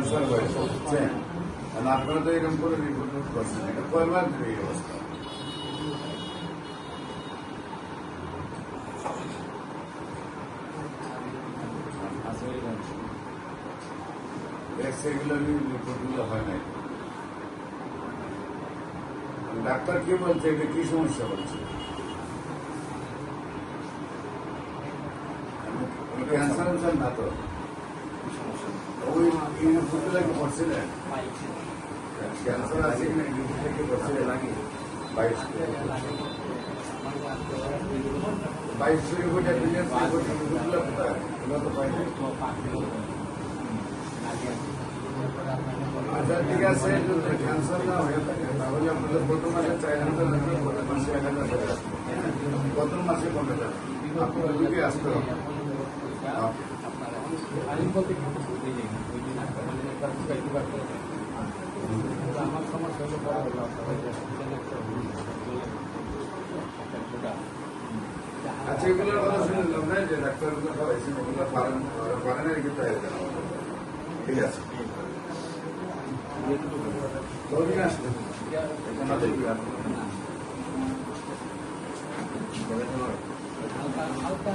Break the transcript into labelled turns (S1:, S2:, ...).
S1: Cancer হয়েছে, বুঝছেন? কারণ আপনারা তো এরকম করে রিপোর্ট করছেন, এটা কয়বার এই অবস্থা। সেগুলো রিপোর্টগুলো হয় নাই। ডাক্তার কি বলছে, এটা কি সমস্যা বলছে? ক্যান্সার না তো ওই ইউনিভার্সিটি কি পড়ছিলেন? ক্যান্সার আছে কিনা ইউনিভার্সিটি পড়ছিলেন নাকি? 22 রিপোর্ট তো পাইনি। আচ্ছা ঠিক আছে, যদি ক্যান্সার না হয়ে থাকে তাহলে আপনাদের প্রথম মাসে 4,000 লাগবে, প্রথম মাসে 1,000 টাকা আসবে, প্রথম মাসে কমে যাবে। আপনার রুগী আসতে হবে।
S2: আমার সমস্যা হলো
S1: আচ্ছা এগুলোর কথা শুনলাম না যে ডাক্তারগুলো খাওয়াইছেন, ওগুলো পারেন পারেন আর কি, তাই ঠিক আছে। কতদিন আসবেন?
S2: হালকা